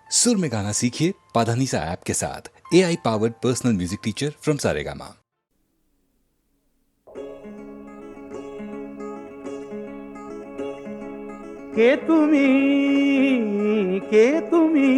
सुर में गाना सीखिए पाधानीसा ऐप के साथ। AI powered personal music teacher from Saregama. কে তুমি, কে তুমি,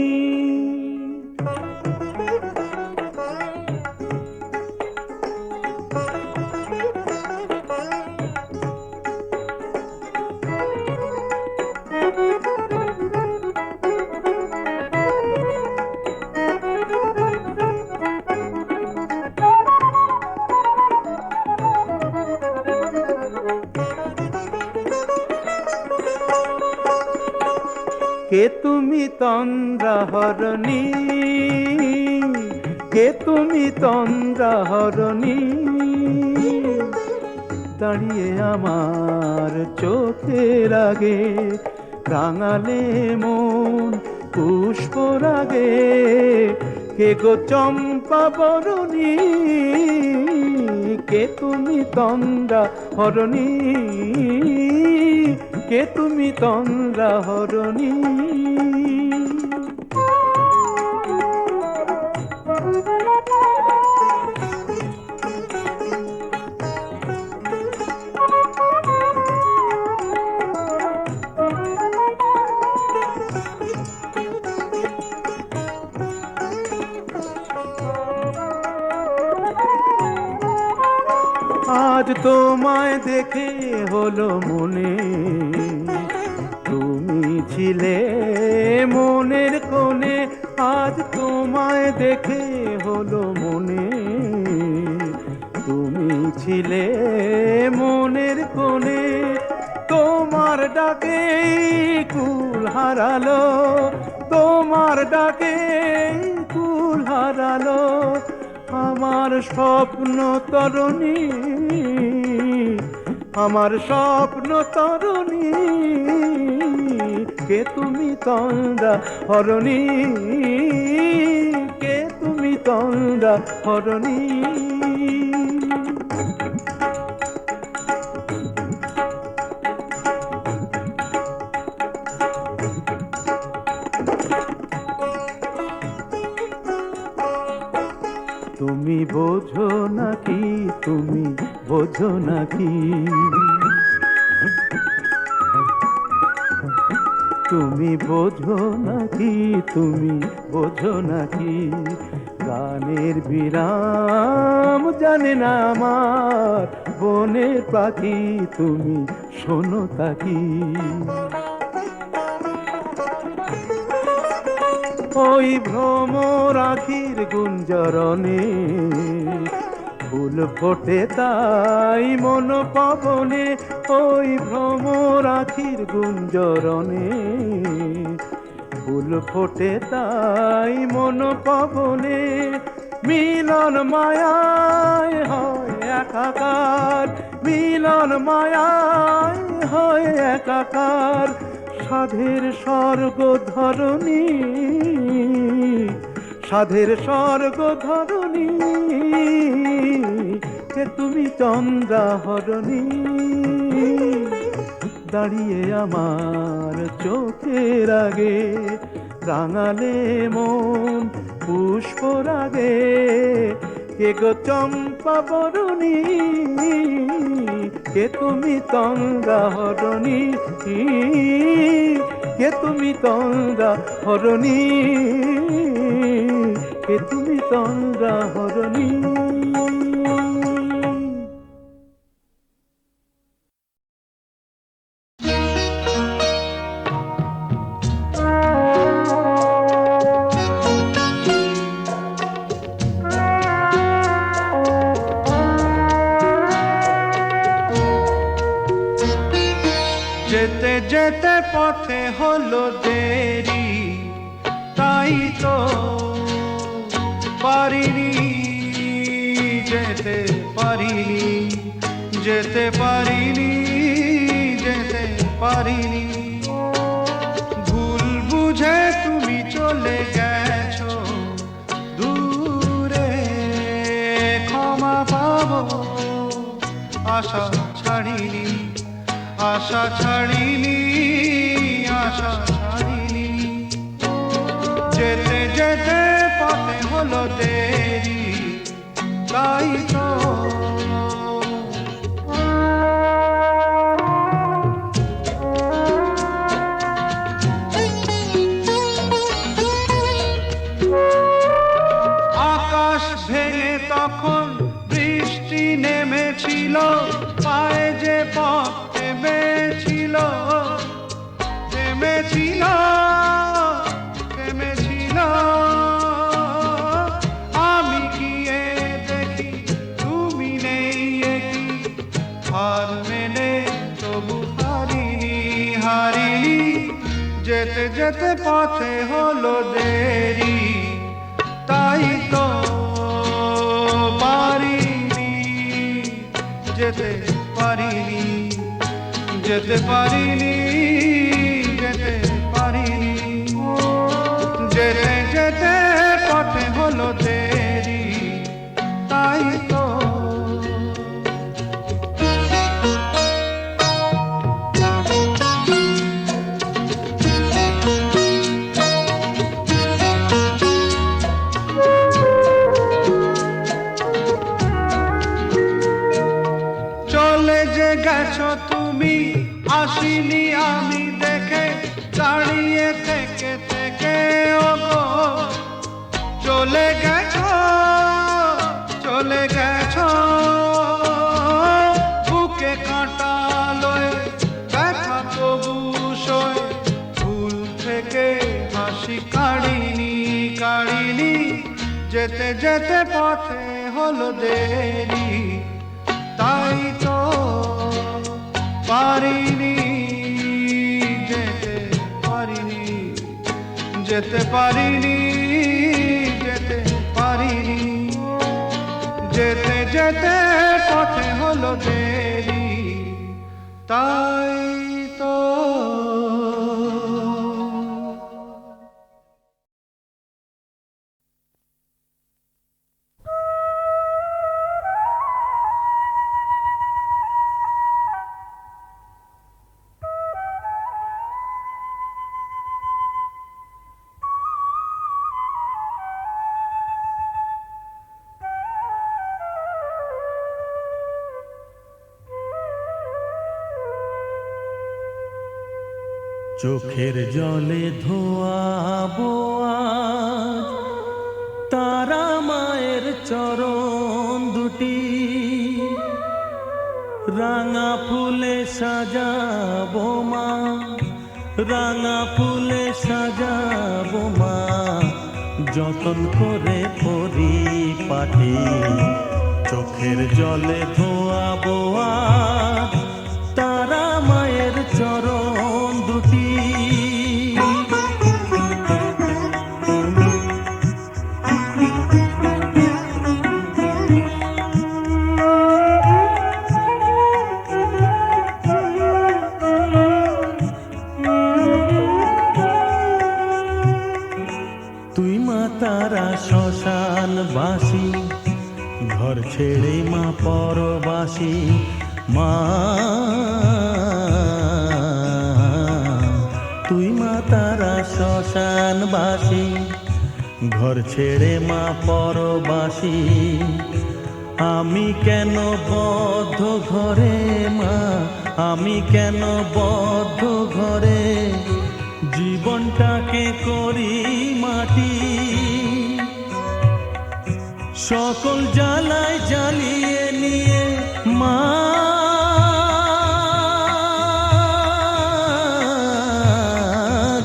কে তুমি তন্দ্রাহরণী, কে তুমি তন্দ্রাহরণী, দাঁড়িয়ে আমার চোখের আগে রাঙালে মন পুষ্পরাগে। কে গো চম্পা বরণী, কে তুমি তন্দ্রাহরণী, কে তুমি তন্দ্রাহরণী। আজ তোমায় দেখে হলো মনে, তুমি ছিলে মনের কোণে। আজ তোমায় দেখে হলো মনে, তুমি ছিলে মনের কোণে। তোমার ডাকে কুল হারালো, তোমার ডাকে কুল হারালো আমার স্বপ্ন তরুণী, আমার স্বপ্ন তরুণী। কে তুমি তন্দ্রাহরণী, কে তুমি তন্দ্রাহরণী। তুমি বোঝো নাকি, তুমি বোঝো নাকি, তুমি বোঝো নাকি, তুমি বোঝো নাকি। গানের বিরাম জানে না আমার বনের পাখি, তুমি শোনো তাকি। ওই ভ্রমর আখির গুঞ্জরণে ফুল ফোটে তাই মন পবনে। ওই ভ্রমর আখির গুঞ্জরণে ফুল ফোটে তাই মন পবনে। মিলন মায়ায় হয় একাকার, মিলন মায়ায় হয় একাকার। সাধের স্বর্গ ধরণী, সাধের স্বর্গ ধরণী। কে তুমি তন্দ্রাহরণী, দাঁড়িয়ে আমার চোখের আগে রাঙালে মন পুষ্পরাগে। কে গো চম্পা বরণী, কে তুমি তন্দ্রাহরণী, কে তুমি তন্দ্রাহরণী, কে তুমি তন্দ্রাহরণী। যেতে যেতে পথে হলো দেরি, তাই তো পারিনি, যেতে পারিনি, যেতে পারিনি, যেতে পারিনি। ভুল বুঝে তুমি চলে গেছো দূরে, ক্ষমা পাবো আশা ছাড়িনি, আশা ছাড়িনি, আশা ছাড়িনি। যেতে যেতে পথে হলো দেরি, তাই তো আকাশ ভেঙে তখন বৃষ্টি নেমেছিল, পায়ে যে পথ থেমেছিল, থেমেছিল, থেমেছিল। আমি গিয়ে দেখি তুমি নেই, একই হার মেনে তবু হারিনি, হারিনি। যেতে যেতে পথে হলো দেরি, তাই তো পারিনি, যেতে পারিনি, যেতে পারিনি, যেতে পারিনি। যেতে যেতে পথে হলো দেরি, তাই তো গেছো তুমি, আসিনি আমি দেখে, দাঁড়িয়ে থেকে থেকে ওগো চলে গেছো, চলে গেছো। বুকে কাঁটা লয়ে ব্যথা তবু সয়ে, ভুল থেকে হাসি কাড়িনি, কাড়িনি। যেতে যেতে পথে হলো দেরি, তাই তো পারিনি, যেতে পারিনি, যেতে পারিনি, যেতে পারিনি। যেতে যেতে পথে হলো দেরি, তাই তো চোখের জলে ধোয়াবো আজ তারা মায়ের চরণ দুটি, রাঙা ফুলে সাজাবো মা, রাঙা ফুলে সাজাবো মা, যতন করে পরিপাটি। চোখের জলে ধোয়াবো আজ তারা মায়ের চরণ দুটি। তুই মা তারা শ্মশানবাসী, ঘর ছেড়ে মা পরবাসী, মা তুই মা তারা শ্মশানবাসী, ঘর ছেড়ে মা পরবাসী। আমি কেন বদ্ধ ঘরে মা, আমি কেন বদ্ধ ঘরে, জীবনটাকে করি মাটি। সকল জ্বালায় জ্বালিয়ে নিয়ে মা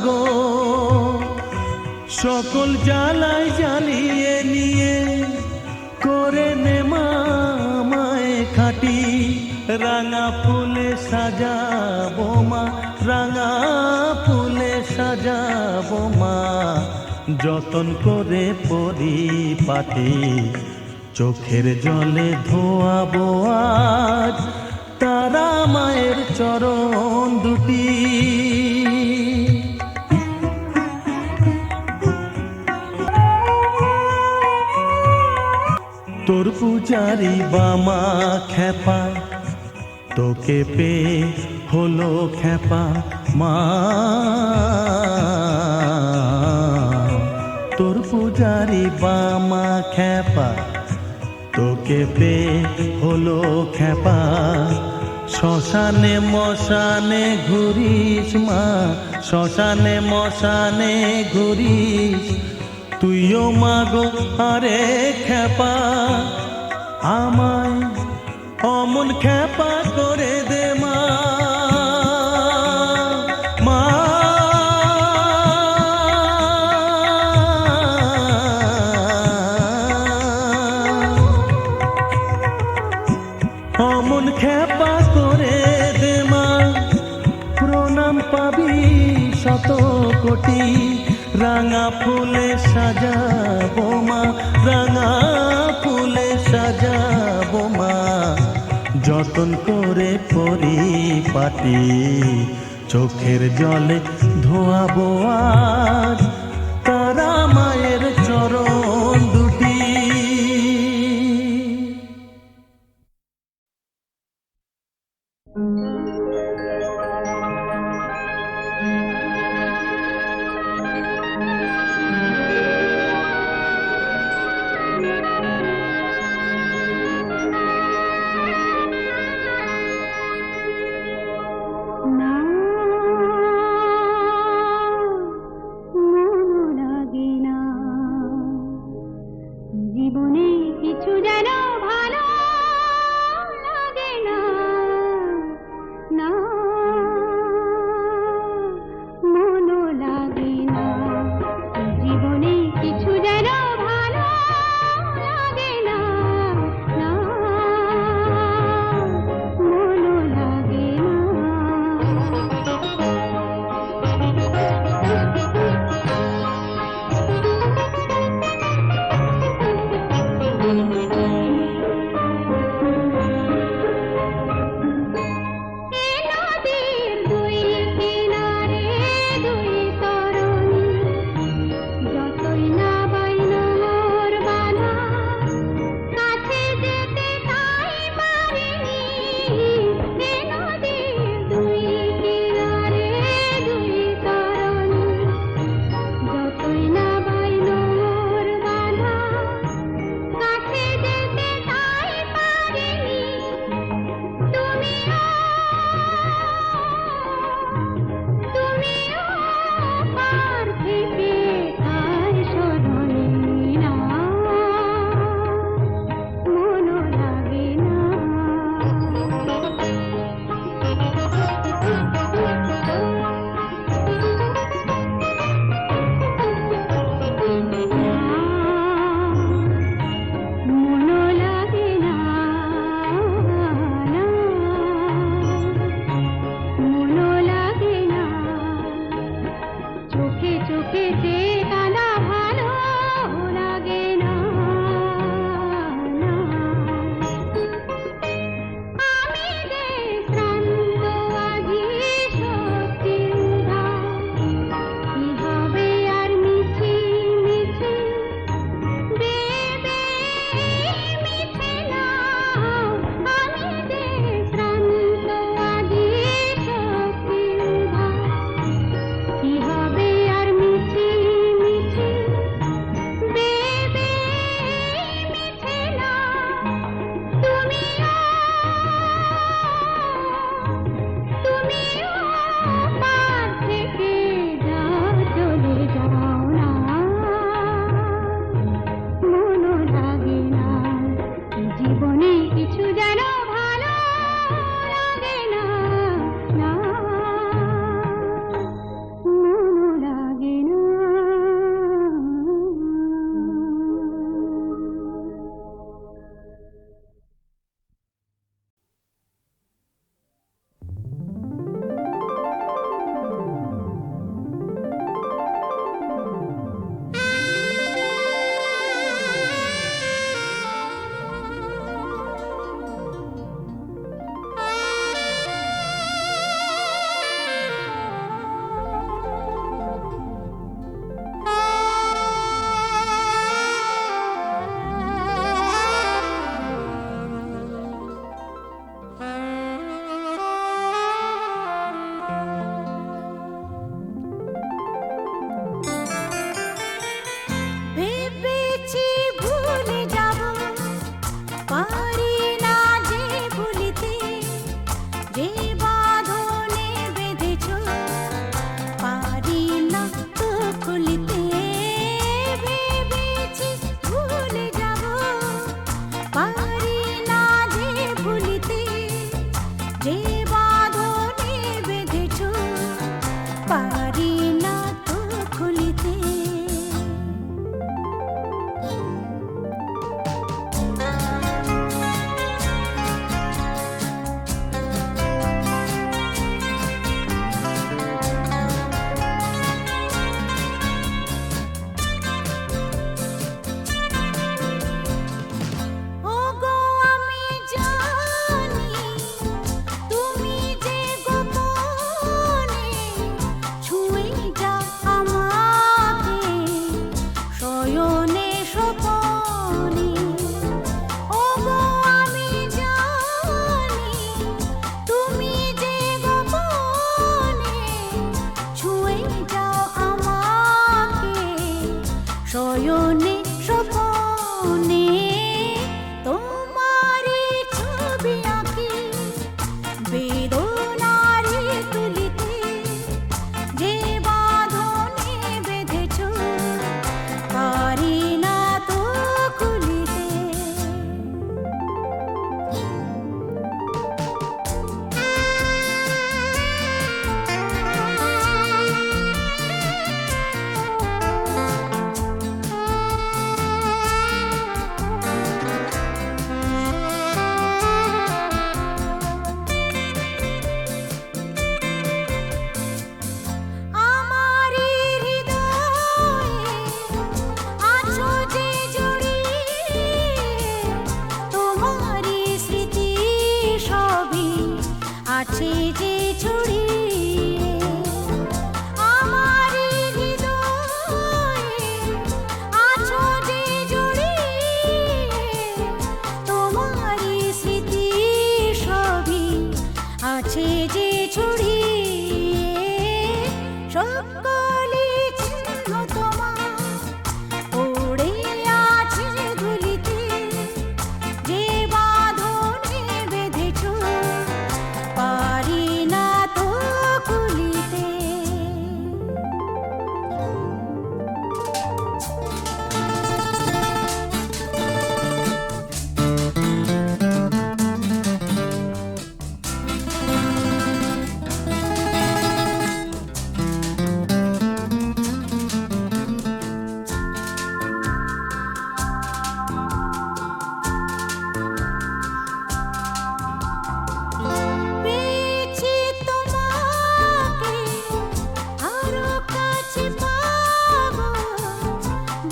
গো, সকল জ্বালায় জ্বালিয়ে নিয়ে করে নে মা মায়ে খাটি। রাঙা ফুলে সাজাবো মা, রাঙা ফুলে সাজাবো মা, যতন করে পরিপাটি। চোখের জলে ধোয়াবো আজ তারা মায়ের চরণ দুটি। তোর পূজারি বামা খেপা, তোকে পেয়ে হলো খেপা মা। তোর পূজারি বামা খ্যাপা, তোকে পে হলো খ্যাপা। শ্মশানে মশানে ঘুরিস মা, শ্মশানে মশানে ঘুরিস, তুইও মাগো আরে খ্যাপা। আমায় অমন খ্যাপা করে দে মা, মা। অমন খ্যাপা করে দে মা, প্রণাম পাবি শত কোটি। রাঙা ফুলে সাজাবো মা, রাঙা ফুলে সাজাবো মা, যতন করে পরিপাটি। চোখের জলে ধোয়াবো আজ তারা মায়ের চরণ দুটি। না মন লাগে না শয়নে স্বপনে তোমারি ছবি আঁকি বেদনারি তুলিতে যে বাঁধনে বেঁধেছ পারি না তো খুলিতে। আমারি হৃদয়ে আছো যে জড়িয়ে তোমারি স্মৃতি সবই আছে যে ছড়িয়ে। আমারি হৃদয়ে আছো যে জড়িয়ে তোমারি স্মৃতি সবই আছে যে ছড়িয়ে। সকলি চিহ্ন তোমার পড়ে আছে ধুলিতে যে বাঁধনে বেঁধেছ পারি না তো খুলিতে। পেয়েছি তোমাকে আরো কাছে পাবো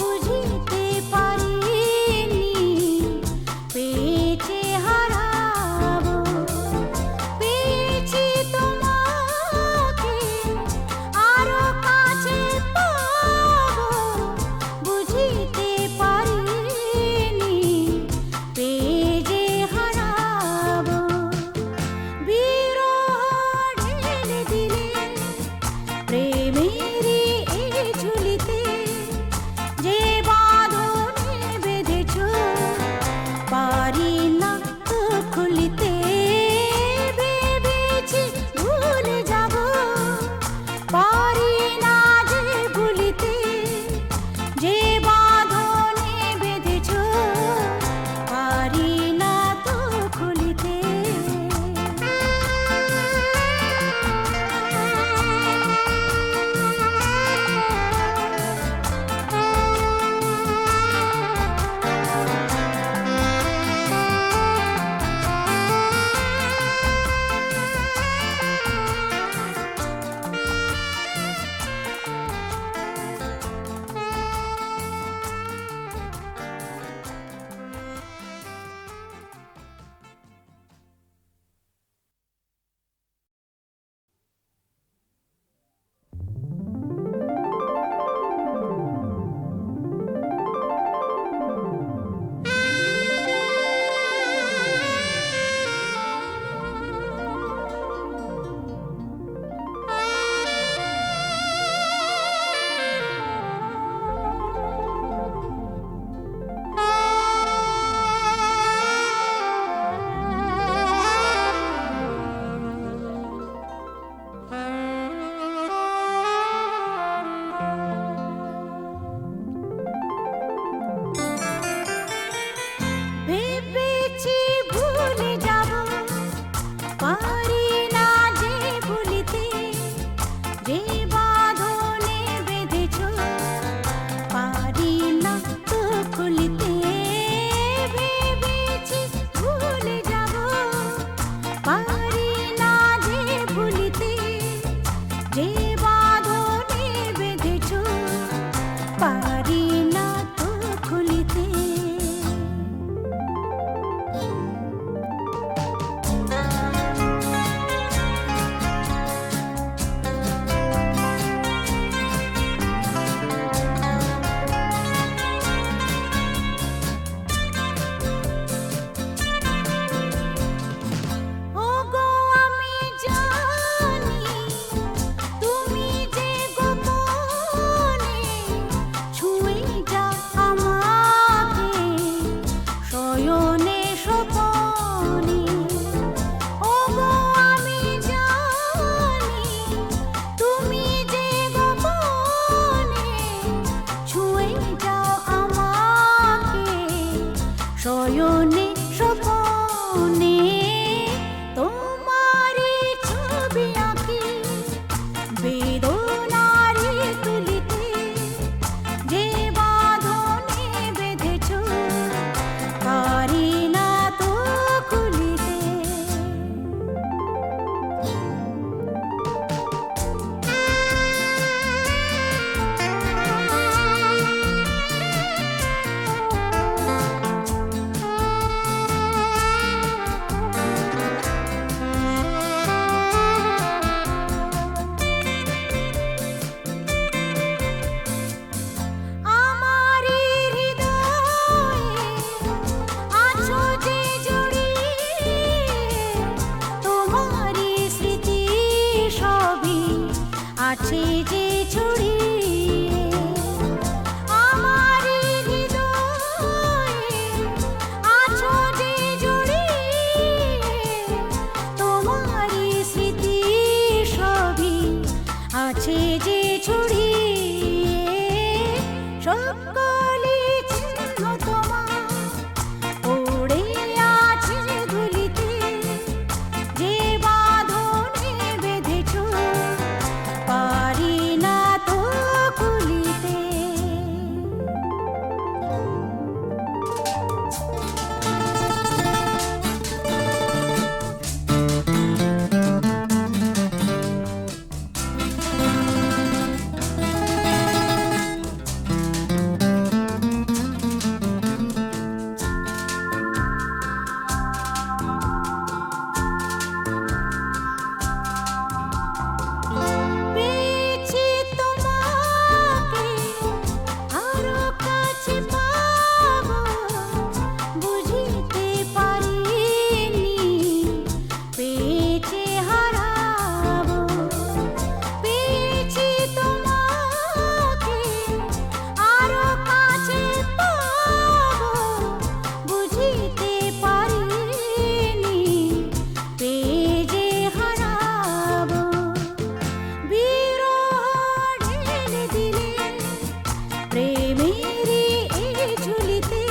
বুঝিতে পারিনি পেয়েছি হারাবো। পেয়েছি তোমাকে আরো কাছে পাবো বুঝিতে পারিনি পেয়ে যে হারাবো। বিরহ ঢেলে দিলে প্রেমেরই এই ঝুলিতে যে বাঁধনে বেঁধেছ পারি না তো খুলিতে। ভেবেছি ভুলে যাব পারি না যে ভুলিতে যে বাঁধনে বেঁধেছ পারি না তো খুলিতে। সকলি চিহ্ন তোমার পড়ে আছে ধুলিতে, যে বাঁধনে বেঁধেছ পারি না তো খুলিতে। পেয়েছি তোমাকে আরো কাছে পাবো, বুঝিতে পারিনি পেয়েছি হারাবো। পেয়েছি তোমাকে আরো কাছে পাবো, বুঝিতে পারিনি পেয়ে যে হারাবো। বিরহ ঢেলে দিলে প্রেমেরই এই ঝুলিতে,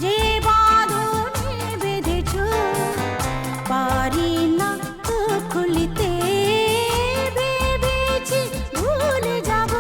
যে বাঁধনে বেঁধেছ পারি না তো খুলিতে। ভেবেছি ভুলে যাব